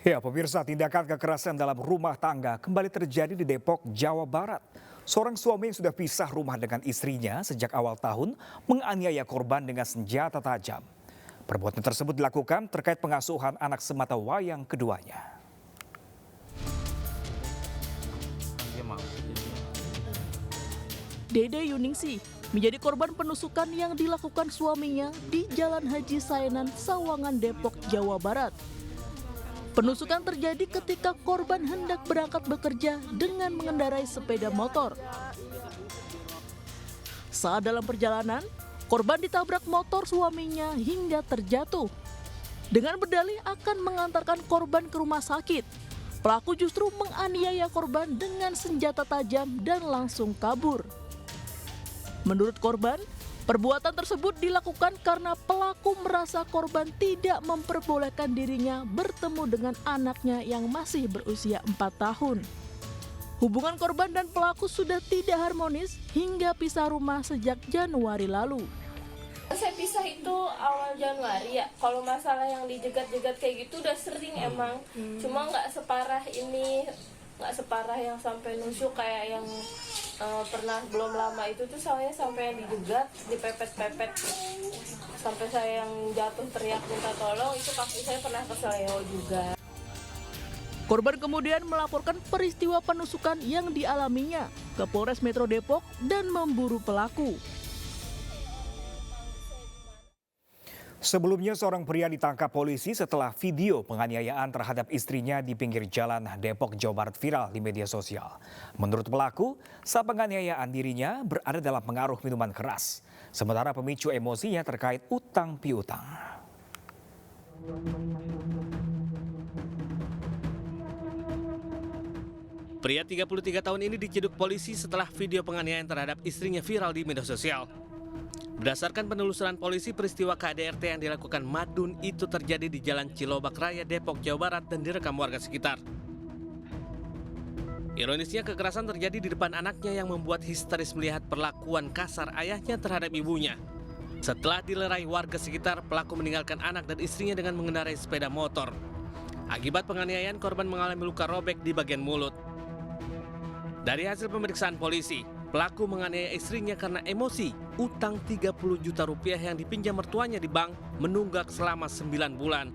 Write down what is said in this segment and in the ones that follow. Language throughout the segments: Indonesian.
Ya, pemirsa, tindakan kekerasan dalam rumah tangga kembali terjadi di Depok, Jawa Barat. Seorang suami yang sudah pisah rumah dengan istrinya sejak awal tahun menganiaya korban dengan senjata tajam. Perbuatan tersebut dilakukan terkait pengasuhan anak semata wayang keduanya. Dede Yuningsih menjadi korban penusukan yang dilakukan suaminya di Jalan Haji Saenan, Sawangan, Depok, Jawa Barat. Penusukan terjadi ketika korban hendak berangkat bekerja dengan mengendarai sepeda motor. Saat dalam perjalanan, korban ditabrak motor suaminya hingga terjatuh. Dengan berdalih akan mengantarkan korban ke rumah sakit, pelaku justru menganiaya korban dengan senjata tajam dan langsung kabur. Menurut korban, perbuatan tersebut dilakukan karena pelaku merasa korban tidak memperbolehkan dirinya bertemu dengan anaknya yang masih berusia 4 tahun. Hubungan korban dan pelaku sudah tidak harmonis hingga pisah rumah sejak Januari lalu. Saya pisah itu awal Januari ya. Kalau masalah yang dijegat-jegat kayak gitu udah sering emang. Cuma nggak separah ini, nggak separah yang sampai nusuk kayak yang pernah belum lama itu tuh saya sampai yang dijegat, dipepet-pepet sampai saya yang jatuh teriak minta tolong, itu kaki saya pernah keseleo juga. Korban kemudian melaporkan peristiwa penusukan yang dialaminya ke Polres Metro Depok dan memburu pelaku. Sebelumnya seorang pria ditangkap polisi setelah video penganiayaan terhadap istrinya di pinggir jalan Depok, Jawa Barat viral di media sosial. Menurut pelaku, saat penganiayaan dirinya berada dalam pengaruh minuman keras. Sementara pemicu emosinya terkait utang piutang. Pria 33 tahun ini diciduk polisi setelah video penganiayaan terhadap istrinya viral di media sosial. Berdasarkan penelusuran polisi, peristiwa KDRT yang dilakukan Madun itu terjadi di Jalan Cilobak Raya, Depok, Jawa Barat dan direkam warga sekitar. Ironisnya, kekerasan terjadi di depan anaknya yang membuat histeris melihat perlakuan kasar ayahnya terhadap ibunya. Setelah dilerai warga sekitar, pelaku meninggalkan anak dan istrinya dengan mengendarai sepeda motor. Akibat penganiayaan, korban mengalami luka robek di bagian mulut. Dari hasil pemeriksaan polisi, pelaku menganiaya istrinya karena emosi utang 30 juta rupiah yang dipinjam mertuanya di bank menunggak selama 9 bulan.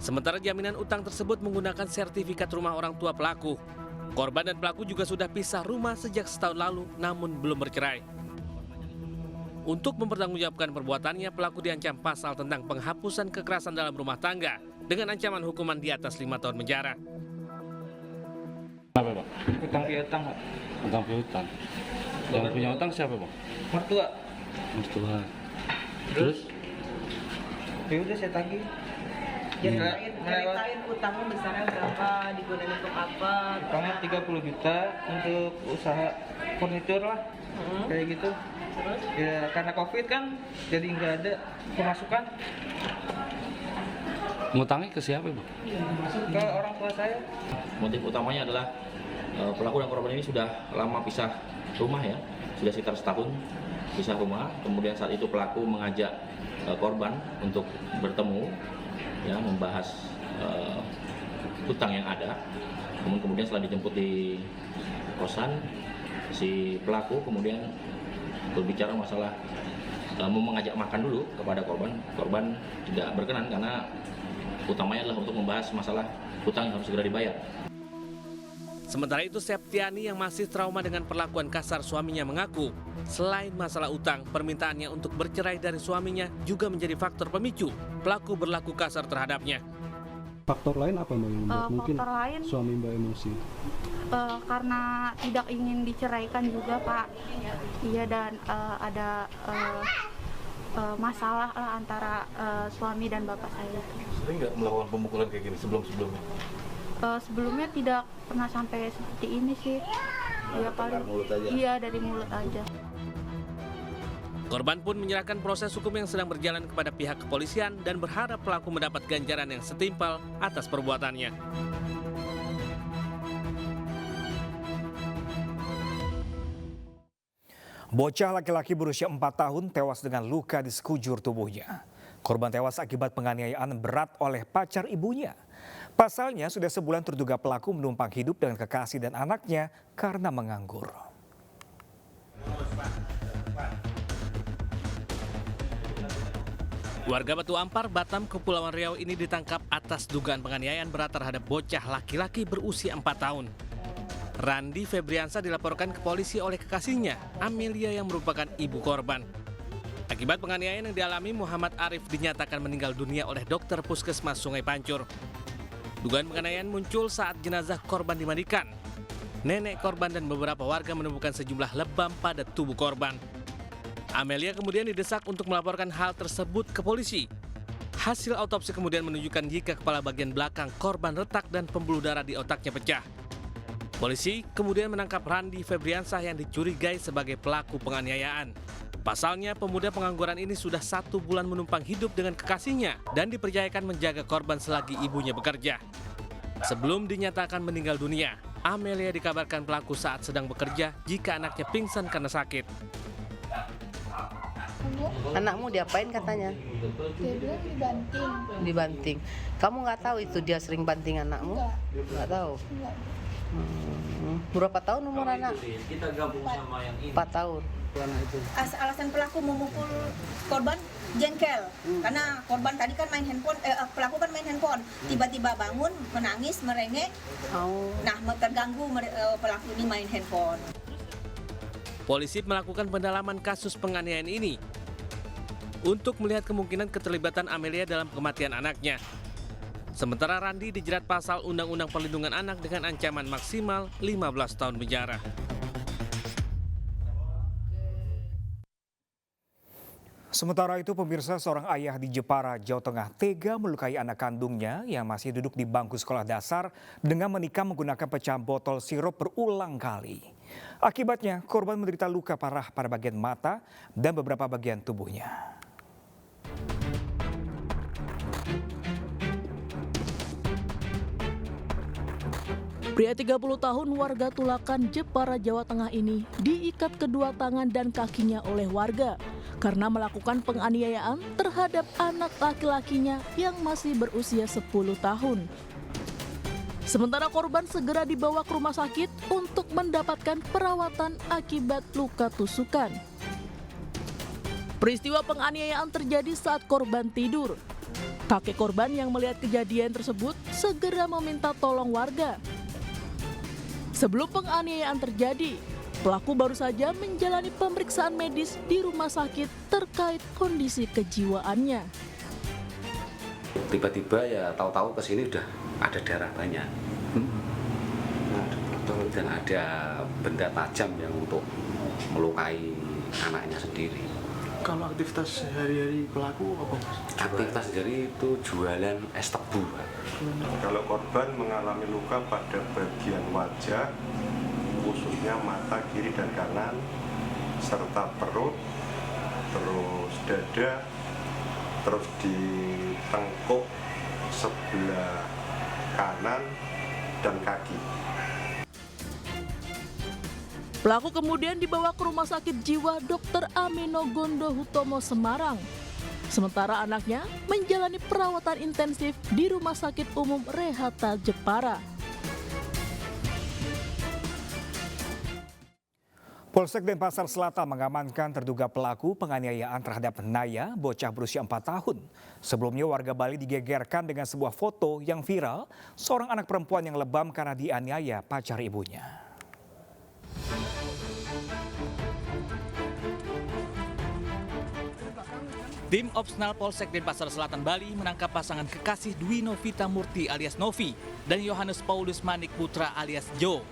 Sementara jaminan utang tersebut menggunakan sertifikat rumah orang tua pelaku. Korban dan pelaku juga sudah pisah rumah sejak setahun lalu namun belum bercerai. Untuk mempertanggungjawabkan perbuatannya, pelaku diancam pasal tentang penghapusan kekerasan dalam rumah tangga dengan ancaman hukuman di atas 5 tahun penjara. Apa, Pak? Utang piutang, Pak. Utang piutang. Yang punya utang siapa, Pak? Mertua. Mertua. Terus? Ya udah saya tagih. Ceritain utangnya besarnya berapa, digunakan untuk apa? Utangnya 30 juta untuk usaha furnitur lah. Kayak gitu. Terus? Ya karena Covid kan jadi nggak ada pemasukan Ngutangnya ke siapa, Pak? ke orang tua saya. Motif utamanya adalah pelaku dan korban ini sudah lama pisah rumah ya, sudah sekitar setahun pisah rumah. Kemudian saat itu pelaku mengajak korban untuk bertemu, ya membahas hutang yang ada. Kemudian setelah dijemput di kosan, si pelaku kemudian berbicara masalah mau mengajak makan dulu kepada korban. Korban tidak berkenan karena utamanya adalah untuk membahas masalah hutang yang harus segera dibayar. Sementara itu, Septiani yang masih trauma dengan perlakuan kasar suaminya mengaku, selain masalah utang, permintaannya untuk bercerai dari suaminya juga menjadi faktor pemicu pelaku berlaku kasar terhadapnya. Faktor lain apa, Mbak? Mungkin faktor lain suami Mbak emosi. karena tidak ingin diceraikan juga, Pak. Iya, dan ada masalah lah antara suami dan bapak saya. Sering nggak melakukan pemukulan kayak gini sebelumnya? Sebelumnya tidak pernah sampai seperti ini sih. Ya paling mulut aja. Iya, dari mulut aja. Korban pun menyerahkan proses hukum yang sedang berjalan kepada pihak kepolisian dan berharap pelaku mendapat ganjaran yang setimpal atas perbuatannya. Bocah laki-laki berusia 4 tahun tewas dengan luka di sekujur tubuhnya. Korban tewas akibat penganiayaan berat oleh pacar ibunya. Pasalnya sudah sebulan terduga pelaku menumpang hidup dengan kekasih dan anaknya karena menganggur. Warga Batu Ampar, Batam, Kepulauan Riau ini ditangkap atas dugaan penganiayaan berat terhadap bocah laki-laki berusia 4 tahun. Randi Febriansa dilaporkan ke polisi oleh kekasihnya, Amelia yang merupakan ibu korban. Akibat penganiayaan yang dialami, Muhammad Arif dinyatakan meninggal dunia oleh dokter Puskesmas Sungai Pancur. Dugaan penganiayaan muncul saat jenazah korban dimandikan. Nenek korban dan beberapa warga menemukan sejumlah lebam pada tubuh korban. Amelia kemudian didesak untuk melaporkan hal tersebut ke polisi. Hasil autopsi kemudian menunjukkan jika kepala bagian belakang korban retak dan pembuluh darah di otaknya pecah. Polisi kemudian menangkap Randi Febriansah yang dicurigai sebagai pelaku penganiayaan. Pasalnya, pemuda pengangguran ini sudah 1 bulan menumpang hidup dengan kekasihnya dan dipercayakan menjaga korban selagi ibunya bekerja. Sebelum dinyatakan meninggal dunia, Amelia dikabarkan pelaku saat sedang bekerja jika anaknya pingsan karena sakit. Anakmu diapain katanya? Dia bilang dibanting. Dibanting. Kamu nggak tahu itu dia sering banting anakmu? Nggak tahu. Berapa tahun umur anak? Kita gabung sama yang ini. 4 tahun. Alasan pelaku memukul korban jengkel karena korban tadi kan main handphone, pelaku kan main handphone, tiba-tiba bangun menangis merengek. Nah, terganggu pelaku ini main handphone. Polisi melakukan pendalaman kasus penganiayaan ini untuk melihat kemungkinan keterlibatan Amelia dalam kematian anaknya. Sementara Randi dijerat pasal Undang-Undang Perlindungan Anak dengan ancaman maksimal 15 tahun penjara. Sementara itu, pemirsa, seorang ayah di Jepara, Jawa Tengah tega melukai anak kandungnya yang masih duduk di bangku sekolah dasar dengan menikam menggunakan pecahan botol sirup berulang kali. Akibatnya, korban menderita luka parah pada bagian mata dan beberapa bagian tubuhnya. Pria 30 tahun warga Tulakan, Jepara, Jawa Tengah ini diikat kedua tangan dan kakinya oleh warga karena melakukan penganiayaan terhadap anak laki-lakinya yang masih berusia 10 tahun. Sementara korban segera dibawa ke rumah sakit untuk mendapatkan perawatan akibat luka tusukan. Peristiwa penganiayaan terjadi saat korban tidur. Kakek korban yang melihat kejadian tersebut segera meminta tolong warga. Sebelum penganiayaan terjadi, pelaku baru saja menjalani pemeriksaan medis di rumah sakit terkait kondisi kejiwaannya. Tiba-tiba ya tahu-tahu kesini udah ada darah banyak. Dan ada benda tajam yang untuk melukai anaknya sendiri. Kalau aktivitas sehari-hari pelaku apa? Aktivitas sehari itu jualan es tebu. Kalau korban mengalami luka pada bagian wajah, khususnya mata kiri dan kanan, serta perut, terus dada, terus di tengkuk sebelah kanan dan kaki. Pelaku kemudian dibawa ke Rumah Sakit Jiwa Dr. Amino Gondo Hutomo Semarang. Sementara anaknya menjalani perawatan intensif di Rumah Sakit Umum Rehata Jepara. Polsek Denpasar Selatan mengamankan terduga pelaku penganiayaan terhadap Naya, bocah berusia 4 tahun. Sebelumnya warga Bali digegerkan dengan sebuah foto yang viral, seorang anak perempuan yang lebam karena dianiaya pacar ibunya. Tim Opsnal Polsek Denpasar Selatan Bali menangkap pasangan kekasih Dwi Novita Murti alias Novi dan Yohanes Paulus Manik Putra alias Jo.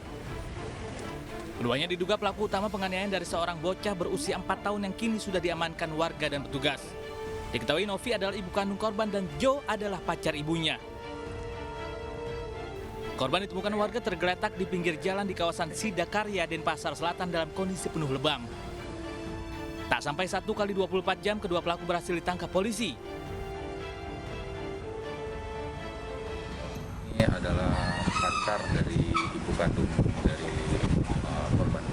Keduanya diduga pelaku utama penganiayaan dari seorang bocah berusia 4 tahun yang kini sudah diamankan warga dan petugas. Diketahui Novi adalah ibu kandung korban dan Jo adalah pacar ibunya. Korban ditemukan warga tergeletak di pinggir jalan di kawasan Sidakarya, Denpasar Selatan dalam kondisi penuh lebam. Tak sampai 1 kali 24 jam, kedua pelaku berhasil ditangkap polisi. Ini adalah pacar dari ibu kandung dari korban.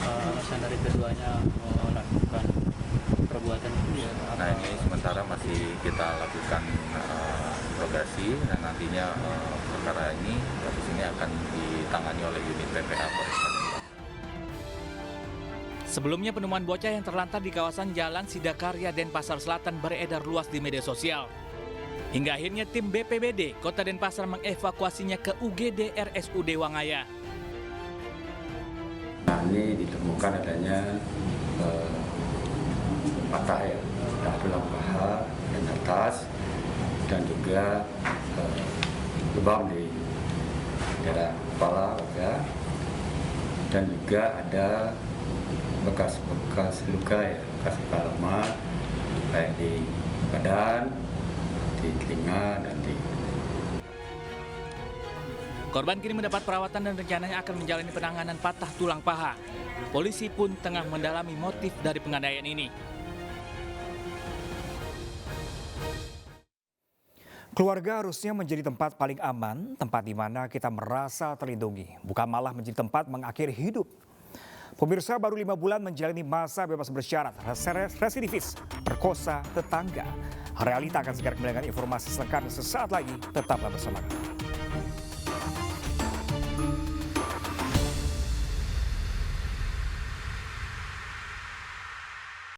Alasan dari keduanya melakukan perbuatan itu ya? Nah, ini sementara masih kita lakukan interogasi dan nanti nantinya kasus ini akan ditangani oleh unit PPA Polres Palembang. Sebelumnya penemuan bocah yang terlantar di kawasan Jalan Sidakarya Denpasar Selatan beredar luas di media sosial. Hingga akhirnya tim BPBD Kota Denpasar mengevakuasinya ke UGD RSUD Wangaya. Nah, ini ditemukan adanya patah ya, tulang paha dan atas, dan juga lubang di daerah kepala ya, dan juga ada bekas luka ya, bekas luka lama kayak di badan, di telinga, dan di. Korban kini mendapat perawatan dan rencananya akan menjalani penanganan patah tulang paha. Polisi pun tengah mendalami motif dari penganiayaan ini. Keluarga harusnya menjadi tempat paling aman, tempat di mana kita merasa terlindungi, bukan malah menjadi tempat mengakhiri hidup. Pemirsa, baru 5 bulan menjalani masa bebas bersyarat, residivis, perkosa tetangga. Realita akan segera kembali dengan informasi selengkapnya sesaat lagi, tetaplah bersama kami.